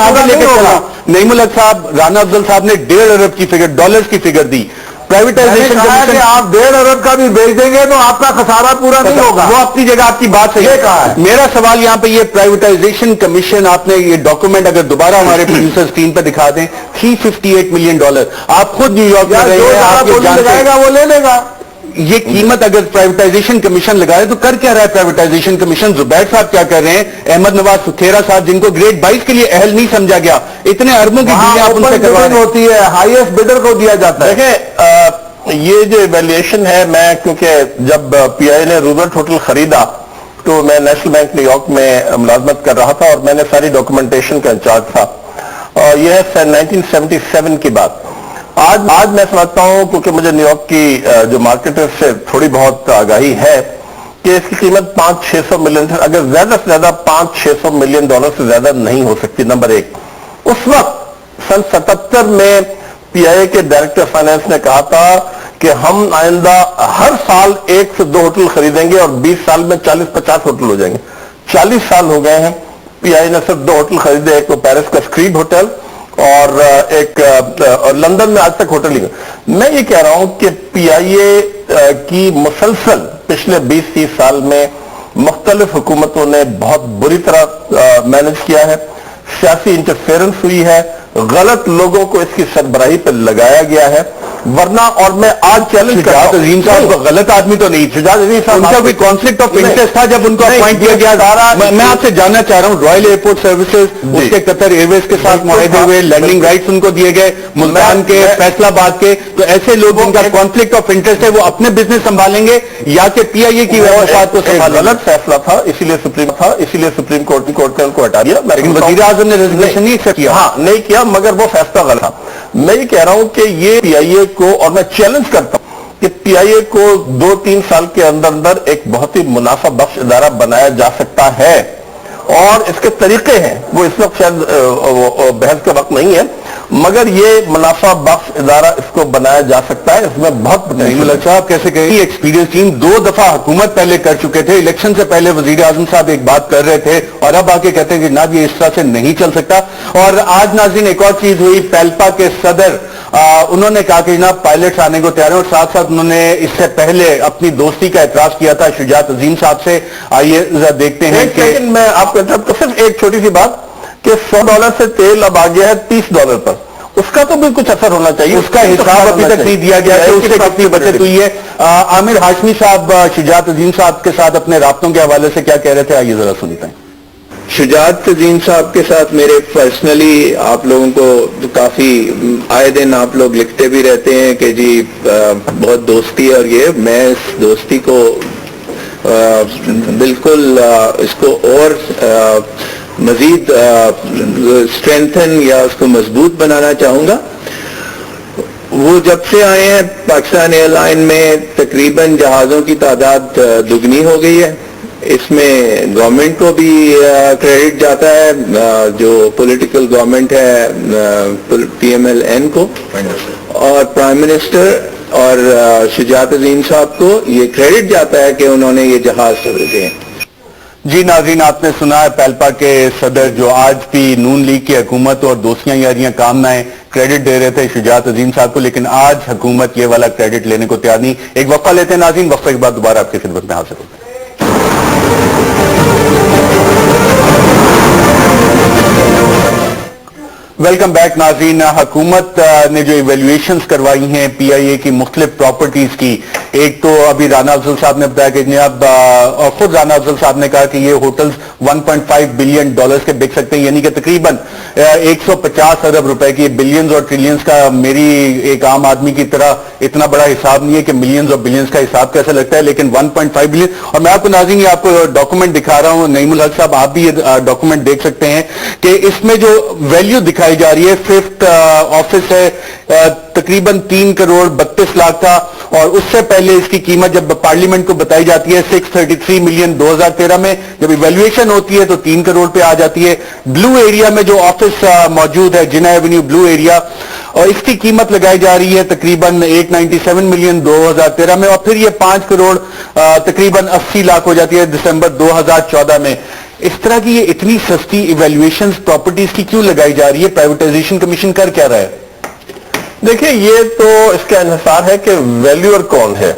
آگے لے کے چلا. نعیم الحق صاحب, رانا افضل صاحب نے $1.5 ارب کی فگر, ڈالرز کی فگر دی. پرائیویٹائزیشن کہ آپ $1.5 ارب کا بھی بیچ دیں گے تو آپ کا خسارہ پورا نہیں ہوگا. وہ اپنی جگہ آپ کی بات صحیح کہا ہے. میرا سوال یہاں پہ یہ پرائیویٹائزیشن کمیشن, آپ نے یہ ڈاکومنٹ اگر دوبارہ ہمارے پروڈیوسر اسکرین پہ دکھا دیں, $358 ملین. آپ خود نیو یارک میں رہے ہیں, آپ یہ جانتے ہیں, وہ لے لے گا. یہ قیمت اگر پرائیویٹائزیشن کمیشن لگائے تو کر کیا رہا ہے پرائیویٹائزیشن کمیشن؟ زبیر صاحب کیا کر رہے ہیں, احمد نواز سکھیرا صاحب جن کو گریڈ 22 کے لیے اہل نہیں سمجھا گیا, اتنے اربوں کی ڈیلیں آپ ان سے کروا رہے ہیں. ہوتی ہے, ہائیسٹ بڈر کو دیا جاتا ہے. دیکھیں, یہ جو ایویلیشن ہے, میں کیونکہ جب پی آئی نے روزویلٹ ہوٹل خریدا تو میں نیشنل بینک نیو یارک میں ملازمت کر رہا تھا اور میں نے ساری ڈاکومنٹیشن کا انچارج تھا, اور یہ ہے 1977 کی بات. آج میں سمجھتا ہوں, کیونکہ مجھے نیو یارک کی جو مارکیٹ سے تھوڑی بہت آگاہی ہے, کہ اس کی قیمت $500-600 ملین, اگر زیادہ سے زیادہ $500-600 ملین سے زیادہ نہیں ہو سکتی. نمبر 1, اس وقت سن 77 میں پی آئی اے کے ڈائریکٹر فائنانس نے کہا تھا کہ ہم آئندہ ہر سال 1 سے 2 ہوٹل خریدیں گے اور 20 سال میں 40-50 ہوٹل ہو جائیں گے. 40 سال ہو گئے ہیں, پی آئی نے صرف 2 ہوٹل خریدے, ایک تو پیرس کا اسکریڈ ہوٹل اور ایک لندن میں آج تک ہوٹل ہی. میں یہ کہہ رہا ہوں کہ پی آئی اے کی مسلسل پچھلے 20-30 سال میں مختلف حکومتوں نے بہت بری طرح مینج کیا ہے, سیاسی انٹرفیئرنس ہوئی ہے, غلط لوگوں کو اس کی سربراہی پہ لگایا گیا ہے. ورنہ, اور میں آج چیلنج کرتا ہوں, عظیم صاحب غلط آدمی تو نہیں, شجاعت عظیم صاحب ان کا کوئی کانفلکٹ آف انٹرسٹ تھا جب ان کو اپوائنٹ کیا گیا. میں آپ سے جاننا چاہ رہا ہوں, رائل ایئرپورٹ سروسز اس کے قطر ایئر ویز کے ساتھ معاہدے ہوئے, لینڈنگ رائٹس ان کو دیے گئے, ملتان کے, فیصل آباد کے, تو ایسے لوگ جن کا کانفلکٹ آف انٹرسٹ ہے وہ اپنے بزنس سنبھالیں گے یا کہ پی آئی اے کی وفات کو سنبھالیں گے؟ غلط فیصلہ تھا, اسی لیے سپریم کورٹ نے ان کو ہٹا دیا. لیکن وزیر اعظم نے ریزگنیشن نہیں ایکسپٹ کیا. ہاں, نہیں کیا, مگر وہ فیصلہ غلط تھا. میں یہ کہہ رہا ہوں کہ یہ پی آئی اے کو, اور میں چیلنج کرتا ہوں کہ پی آئی اے کو 2-3 سال کے اندر ایک بہت ہی منافع بخش ادارہ بنایا جا سکتا ہے, اور اس کے طریقے ہیں, وہ اس وقت شاید بحث کا وقت نہیں ہے, مگر یہ منافع بخش ادارہ اس کو بنایا جا سکتا ہے. اس میں بہت صاحب کیسے کہیں ایکسپیرینس ٹیم 2 دفعہ حکومت پہلے کر چکے تھے, الیکشن سے پہلے وزیر اعظم صاحب ایک بات کر رہے تھے اور اب آ کے کہتے ہیں کہ جناب یہ اس طرح سے نہیں چل سکتا. اور آج ناظرین ایک اور چیز ہوئی, پیلپا کے صدر انہوں نے کہا کہ جناب پائلٹس آنے کو تیار ہیں, اور ساتھ ساتھ انہوں نے اس سے پہلے اپنی دوستی کا اعتراف کیا تھا شجاعت عظیم صاحب سے. آئیے دیکھتے ہیں کہ میں آپ کو صرف ایک چھوٹی سی بات, کہ $100 سے تیل اب آ گیا ہے $30 پر, اس کا تو بھی کچھ اثر ہونا چاہیے. اس کا حساب ابھی تک نہیں دیا گیا کہ اس سے کتنی بچت ہوئی ہے. عامر ہاشمی صاحب شجاعت عظیم صاحب کے ساتھ اپنے رابطوں کے حوالے سے کیا کہہ رہے تھے, آئیے ذرا سنتے ہیں. شجاعت عظیم صاحب کے ساتھ میرے پرسنلی آپ لوگوں کو کافی آئے دن آپ لوگ لکھتے بھی رہتے ہیں کہ جی بہت دوستی ہے, اور یہ میں اس دوستی کو بالکل اس کو اور مزید اسٹرینتھن یا اس کو مضبوط بنانا چاہوں گا. وہ جب سے آئے ہیں پاکستان ایئر لائن میں تقریباً جہازوں کی تعداد دگنی ہو گئی ہے. اس میں گورنمنٹ کو بھی کریڈٹ جاتا ہے, جو پولیٹیکل گورنمنٹ ہے PMLN کو, اور پرائم منسٹر اور شجاعت عظیم صاحب کو یہ کریڈٹ جاتا ہے کہ انہوں نے یہ جہاز خریدے ہیں. جی ناظرین, آپ نے سنا ہے پیلپا کے صدر جو آج بھی نون لیگ کی حکومت اور دوستیاں یاریاں کام نہ آئیں کریڈٹ دے رہے تھے شجاعت عظیم صاحب کو, لیکن آج حکومت یہ والا کریڈٹ لینے کو تیار نہیں. ایک وقفہ لیتے ہیں ناظرین, وقفے کے بعد دوبارہ آپ کی خدمت میں حاضر ہوتے ہیں. ویلکم بیک ناظرین. حکومت نے جو ایویلویشنز کروائی ہیں PIA کی مختلف پراپرٹیز کی, ایک تو ابھی رانا افضل صاحب نے بتایا کہ جناب, اور خود رانا افضل صاحب نے کہا کہ یہ ہوٹلز $1.5 بلین کے بک سکتے ہیں, یعنی کہ تقریباً 150 ارب روپے کی. بلینز اور ٹریلینز کا میری ایک عام آدمی کی طرح اتنا بڑا حساب نہیں ہے کہ ملینز اور بلینز کا حساب کیسے لگتا ہے, لیکن 1.5 بلین. اور میں آپ کو ناظرین یہ آپ کو ڈاکومنٹ دکھا رہا ہوں, نعیم الحق صاحب آپ بھی یہ ڈاکومنٹ دیکھ سکتے ہیں کہ اس میں جو ویلیو دکھائی جا رہی ہے, ففتھ آفس ہے, تقریباً 3 کروڑ 32 لاکھ کا, اور اس سے پہلے اس کی قیمت جب پارلیمنٹ کو بتائی جاتی ہے 633 ملین 2013 میں, جب ایویلویشن ہوتی ہے تو 3 کروڑ پہ آ جاتی ہے. بلو ایریا میں جو آفس موجود ہے, جناح ایونیو بلو ایریا, اور اس کی قیمت لگائی جا رہی ہے تقریباً 897 ملین 2013 میں, اور پھر یہ 5 کروڑ تقریباً 80 لاکھ ہو جاتی ہے دسمبر 2014 میں. اس طرح کی یہ اتنی سستی ایویلویشنز پراپرٹیز کی کیوں لگائی جا رہی ہے؟ پرائیویٹائزیشن کمیشن کر کیا رہا ہے؟ دیکھیں, یہ تو اس کا انحصار ہے کہ ویلیور کون ہے.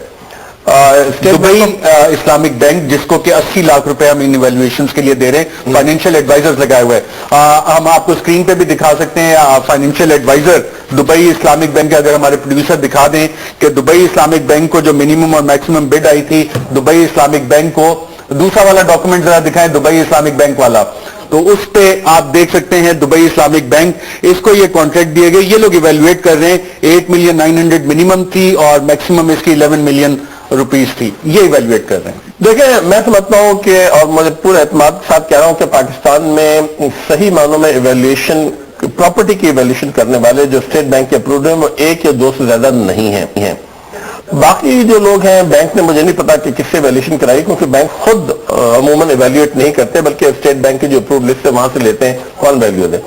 دبئی اسلامک بینک, جس کو کہ 80 لاکھ روپے ہم ان ایویلویشنز کے لیے دے رہے ہیں, فائنینشیل ایڈوائزرز لگائے ہوئے ہیں. ہم آپ کو اسکرین پہ بھی دکھا سکتے ہیں financial adviser Dubai Islamic bank کے. اگر ہمارے پروڈیوسر دکھا دیں کہ دبئی اسلامک بینک کو جو منیمم اور میکسیمم بڈ آئی تھی, دبئی اسلامک بینک کو دوسرا والا ڈاکومنٹ ذرا دکھائیں, دبئی اسلامک بینک والا, تو اس پہ آپ دیکھ سکتے ہیں دبئی اسلامک بینک, اس کو یہ کانٹریکٹ دیے گئے. یہ لوگ ایویلویٹ کر رہے ہیں 8 ملین 900 منیمم تھی اور میکسیمم اس کی 11 ملین روپیز تھی, یہ ایویلویٹ کر رہے ہیں. دیکھیں, میں سمجھتا ہوں کہ, اور مجھے پورے اعتماد کے ساتھ کہہ رہا ہوں کہ پاکستان میں صحیح معنوں میں ایویلویشن, پراپرٹی کی ایویلویشن کرنے والے جو اسٹیٹ بینک کے اپرووڈ ہیں وہ 1 یا 2 سے زیادہ نہیں ہیں. باقی جو لوگ ہیں, بینک نے مجھے نہیں پتا کہ کس سے ایویلویشن کرائی, کیونکہ بینک خود عموماً ایویلویٹ نہیں کرتے, بلکہ اسٹیٹ بینک کی جو اپرووڈ لسٹ ہے وہاں سے لیتے ہیں کون ویلیو دے.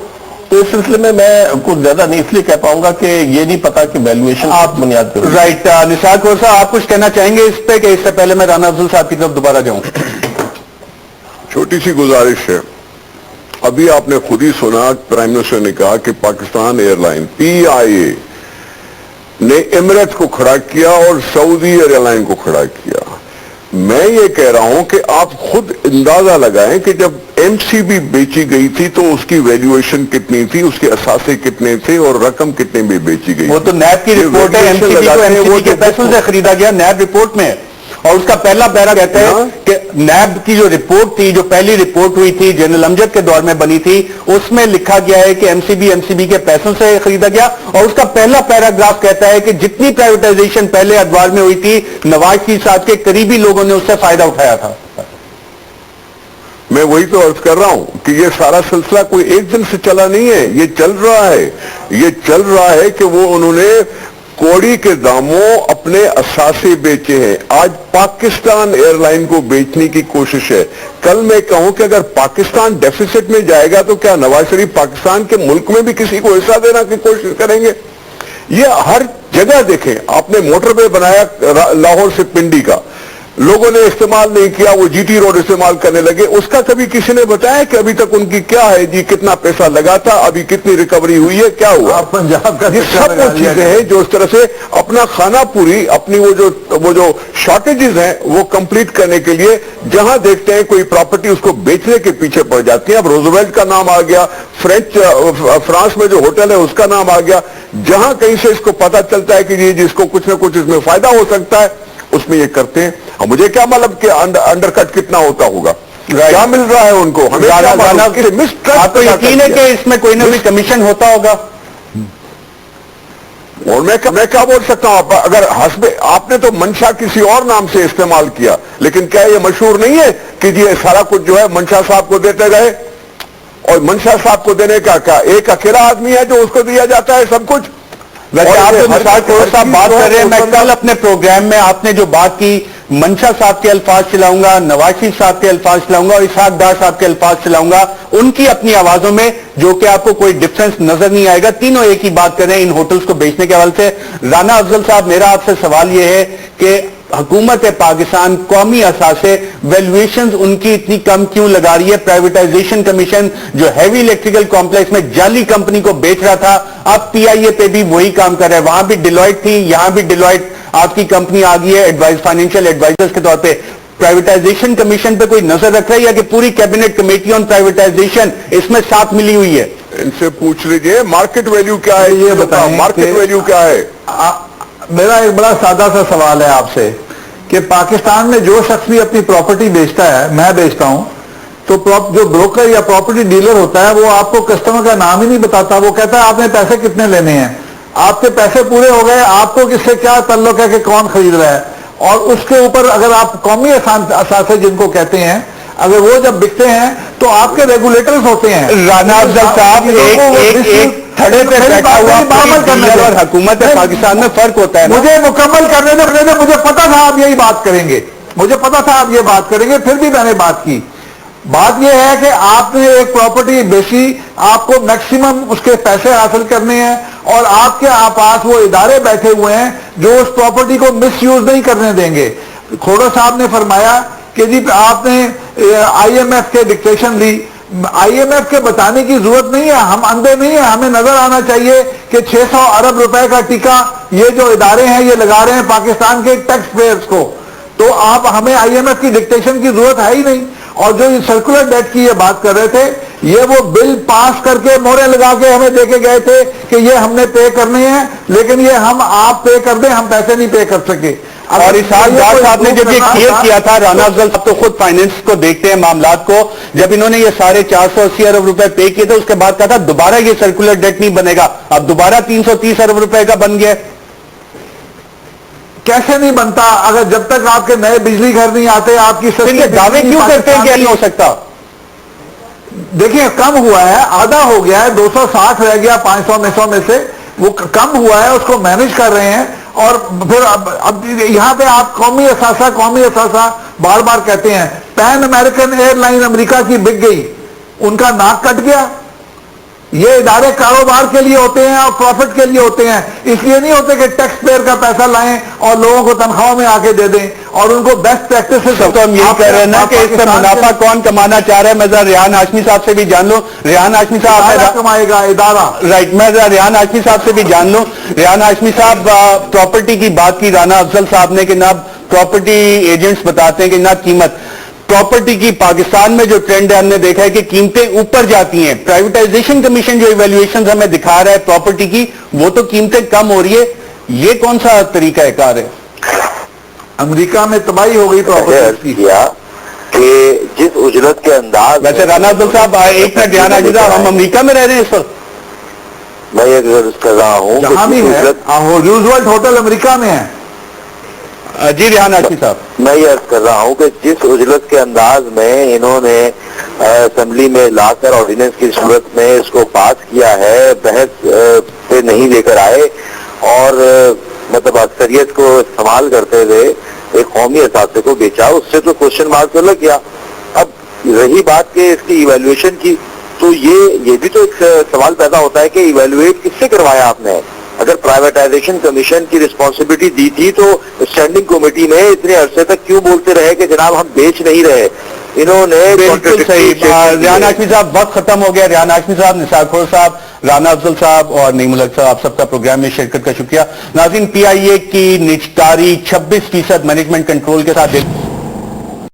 تو اس سلسلے میں کچھ زیادہ نہیں اس لیے کہہ پاؤں گا کہ یہ نہیں پتا کہ ویلیویشن آپ بنیاد پہ. رائٹ. نثار کور صاحب, آپ کچھ کہنا چاہیں گے اس پہ کہ اس سے پہلے میں رانا افضل صاحب کی طرف دوبارہ جاؤں؟ چھوٹی سی گزارش ہے. ابھی آپ نے خود ہی سنا, پرائم منسٹر نے کہا کہ پاکستان ایئر لائن PIA نے ایمریٹس کو کھڑا کیا اور سعودی ایئر لائن کو کھڑا کیا. میں یہ کہہ رہا ہوں کہ آپ خود اندازہ لگائیں کہ جب MCB بیچی گئی تھی تو اس کی ویلیویشن کتنی تھی, اس کے اثاثے کتنے تھے اور رقم کتنے میں بیچی گئی. وہ تو نیب کی رپورٹ ہے, MCB کے پیسوں سے خریدا گیا, نیب رپورٹ میں. اور اس کا پہلا پیرا کہتا ہے کہ نیب کی جو رپورٹ تھی, جو پہلی رپورٹ ہوئی تھی جنرل امجد کے دور میں بنی تھی, اس میں لکھا گیا ہے کہ MCB کے پیسوں سے خریدا گیا. اور اس کا پہلا پیراگراف کہتا ہے کہ جتنی پرائیویٹائزیشن پہلے ادوار میں ہوئی تھی, نواز شریف صاحب کے قریبی لوگوں نے اس سے فائدہ اٹھایا تھا. میں وہی تو عرض کر رہا ہوں کہ یہ سارا سلسلہ کوئی ایک دن سے چلا نہیں ہے, یہ چل رہا ہے. یہ چل رہا ہے کہ وہ انہوں نے کوڑی کے داموں اپنے اثاثے بیچے ہیں. آج پاکستان ایئر لائن کو بیچنے کی کوشش ہے. کل میں کہوں کہ اگر پاکستان ڈیفیسٹ میں جائے گا تو کیا نواز شریف پاکستان کے ملک میں بھی کسی کو حصہ دینا کی کوشش کریں گے؟ یہ ہر جگہ دیکھیں, آپ نے موٹر وے بنایا لاہور سے پنڈی کا, لوگوں نے استعمال نہیں کیا, وہ GT روڈ استعمال کرنے لگے. اس کا کبھی کسی نے بتایا کہ ابھی تک ان کی کیا ہے جی, کتنا پیسہ لگا تھا, ابھی کتنی ریکوری ہوئی ہے, کیا ہوا؟ پنجاب کا یہ سب وہ چیزیں ہیں جو اس طرح سے اپنا کھانا پوری, اپنی وہ جو شارٹیجز ہیں وہ کمپلیٹ کرنے کے لیے جہاں دیکھتے ہیں کوئی پراپرٹی اس کو بیچنے کے پیچھے پڑ جاتی ہے. اب روزویلٹ کا نام آ گیا, فرانس میں جو ہوٹل ہے اس کا نام آ گیا. جہاں کہیں سے اس کو پتا چلتا ہے کہ یہ جس کو کچھ نہ کچھ اس میں فائدہ ہو سکتا ہے اس میں یہ کرتے ہیں. اور مجھے کیا معلوم کہ انڈر کٹ کتنا ہوتا ہوگا, کیا مل رہا ہے ان کو, ہمیں آپ کو یقین ہے کہ اس میں کوئی نہ کوئی کمیشن ہوتا ہوگا؟ اور میں کیا بول سکتا ہوں, اگر حسب آپ نے تو منشا کسی اور نام سے استعمال کیا, لیکن کیا یہ مشہور نہیں ہے کہ یہ سارا کچھ جو ہے منشا صاحب کو دیتے گئے؟ اور منشا صاحب کو دینے کا کیا ایک اکیلا آدمی ہے جو اس کو دیا جاتا ہے سب کچھ؟ ویسے آپ جو مثال خورشید صاحب بات کر رہے ہیں، میں کل اپنے پروگرام میں آپ نے جو بات کی، منشا صاحب کے الفاظ چلاؤں گا، نواز شریف صاحب کے الفاظ چلاؤں گا اور اسحاق ڈار صاحب کے الفاظ چلاؤں گا ان کی اپنی آوازوں میں، جو کہ آپ کو کوئی ڈفرنس نظر نہیں آئے گا. تینوں ایک ہی بات کر رہے ہیں ان ہوٹلز کو بیچنے کے حوالے سے. رانا افضل صاحب، میرا آپ سے سوال یہ ہے کہ حکومت پاکستان قومی اثاثے ویلیویشنز ان کی اتنی کم کیوں لگا رہی ہے؟ پرائیویٹائزیشن کمیشن جو ہیوی الیکٹریکل کمپلیکس میں جعلی کمپنی کو بیچ رہا تھا، اب پی آئی اے پہ بھی وہی کام کر رہا ہے. وہاں بھی ڈیلائٹ تھی، یہاں بھی ڈیلائٹ آپ کی کمپنی آ گئی ہے فائنینشیل ایڈوائزرز کے طور پہ. پرائیویٹائزیشن کمشن پہ کوئی نظر رکھ رہا ہے یا کہ پوری کیبنٹ کمیٹی آن پرائیویٹائزیشن اس میں ساتھ ملی ہوئی ہے؟ ان سے پوچھ لیجئے مارکیٹ ویلیو کیا ہے، یہ بتائیں مارکیٹ ویلیو کیا ہے؟ میرا ایک بڑا سادہ سا سوال ہے آپ سے کہ پاکستان میں جو شخص بھی اپنی پراپرٹی بیچتا ہے، میں بیچتا ہوں، تو جو بروکر یا پراپرٹی ڈیلر ہوتا ہے وہ آپ کو کسٹمر کا نام ہی نہیں بتاتا. وہ کہتا ہے آپ نے پیسے کتنے لینے ہیں، آپ کے پیسے پورے ہو گئے، آپ کو کس سے کیا تعلق ہے کہ کون خرید رہا ہے. اور اس کے اوپر اگر آپ قومی اثاثے جن کو کہتے ہیں، اگر وہ جب بکتے ہیں تو آپ کے ریگولیٹرز ہوتے ہیں. رانا افضل صاحب، ایک تھڑے پہ بیٹھا ہوا ڈیلر اور حکومت پاکستان میں فرق ہوتا ہے. مجھے مکمل کرنے دیں، مجھے پتا تھا آپ یہی بات کریں گے، مجھے پتا تھا آپ یہ بات کریں گے، پھر بھی میں نے بات کی. بات یہ ہے کہ آپ نے ایک پراپرٹی بیچی، آپ کو میکسیمم اس کے پیسے حاصل کرنے ہیں اور آپ کے پاس وہ ادارے بیٹھے ہوئے ہیں جو اس پراپرٹی کو مس یوز نہیں کرنے دیں گے. کھوڑا صاحب نے فرمایا کہ جی آپ نے آئی ایم ایف کے ڈکٹیشن لی. آئی ایم ایف کے بتانے کی ضرورت نہیں ہے، ہم اندھے نہیں ہیں. ہمیں نظر آنا چاہیے کہ 600 ارب روپے کا ٹیکہ یہ جو ادارے ہیں یہ لگا رہے ہیں پاکستان کے ٹیکس پیئرز کو. تو ہمیں آئی ایم ایف کی ڈکٹیشن کی ضرورت ہے ہی نہیں. اور جو یہ سرکولر ڈیٹ کی یہ بات کر رہے تھے، یہ وہ بل پاس کر کے مورے لگا کے ہمیں دے کے گئے تھے کہ یہ ہم نے پے کرنے ہیں، لیکن یہ آپ پے کر دیں، ہم پیسے نہیں پے کر سکے. اور اسحاق ڈار صاحب نے جب یہ کلیئر کیا تھا، رانا افضل صاحب تو خود فائنینس کو دیکھتے ہیں معاملات کو، جب انہوں نے یہ سارے 480 ارب روپے پے کیے تھے اس کے بعد کہا تھا دوبارہ یہ سرکولر ڈیٹ نہیں بنے گا. اب دوبارہ 330 ارب روپے کا بن گیا. کیسے نہیں بنتا؟ اگر جب تک آپ کے نئے بجلی گھر نہیں آتے، آپ کی دعوے کیوں کرتے ہیں کہ نہیں ہو سکتا؟ دیکھیں کم ہوا ہے، آدھا ہو گیا ہے، 260 رہ گیا 500 میں سے، وہ کم ہوا ہے، اس کو مینج کر رہے ہیں. اور پھر اب یہاں پہ آپ قومی اثاثہ بار بار کہتے ہیں. پین امریکن ایئر لائن امریکہ کی بک گئی، ان کا ناک کٹ گیا. یہ ادارے کاروبار کے لیے ہوتے ہیں اور پروفٹ کے لیے ہوتے ہیں، اس لیے نہیں ہوتے کہ ٹیکس پیئر کا پیسہ لائیں اور لوگوں کو تنخواہوں میں آ کے دے دیں اور ان کو بیسٹ پریکٹسز. تو ہم یہی کہہ رہے ہیں نا کہ اس سے منافع کون کمانا چاہ رہا ہے. میں ذرا ریحان ہاشمی صاحب سے بھی جان لوں. ریحان ہاشمی صاحب کمائے گا ادارہ، رائٹ. میں ذرا ریحان ہاشمی صاحب سے بھی جان لوں. ریحان ہاشمی صاحب، پراپرٹی کی بات کی رانا افضل صاحب نے کہ نہ پراپرٹی ایجنٹس بتاتے ہیں کہ نہ قیمت. پراپرٹی کی پاکستان میں جو ٹرینڈ ہے ہم نے دیکھا ہے کہ قیمتیں اوپر جاتی ہیں. پرائیویٹائزیشن کمیشن جو ایویلیویشنز ہمیں دکھا رہا ہے پراپرٹی کی، وہ تو قیمتیں کم ہو رہی ہے. یہ کون سا طریقہ کار ہے؟ امریکہ میں تباہی ہو گئی پراپرٹی کی. کہ جس اجرت کے انداز، ویسے رانا افضل صاحب ایک منٹ، ریحان ہاشمی صاحب، ہم امریکہ میں رہ رہے ہیں اس وقت؟ میں یہ عرض کر رہا ہوں جہاں بھی ہے، روزولٹ ہوٹل امریکہ میں ہے. جی ریحان ہاشمی صاحب، میں یہ عرض کر رہا ہوں کہ جس اجرت کے انداز میں انہوں نے اسمبلی میں لا کر آرڈیننس کی صورت میں اس کو پاس کیا ہے، بحث پہ نہیں لے کر آئے اور مطلب اکثریت کو استعمال کرتے ہوئے ایک قومی اثاثے کو بیچا، اس سے تو کوشچن مارک لگ گیا. اب رہی بات کہ اس کی ایویلویشن کی، تو یہ بھی تو ایک سوال پیدا ہوتا ہے کہ ایویلویٹ کس سے کروایا آپ نے؟ اگر پرائیویٹائزیشن کمیشن کی رسپانسبلٹی دی تھی تو اسٹینڈنگ کمیٹی میں اتنے عرصے تک کیوں بولتے رہے کہ جناب ہم بیچ نہیں رہے؟ انہوں نے بالکل صحیح. ریحان ہاشمی صاحب، وقت ختم ہو گیا. ریحان ہاشمی صاحب، نثار خور صاحب، رانا افضل صاحب اور نعیم الحق صاحب، آپ سب کا پروگرام میں شرکت کا شکریہ. ناظرین، پی آئی اے کی نجکاری 26% مینجمنٹ کنٹرول کے ساتھ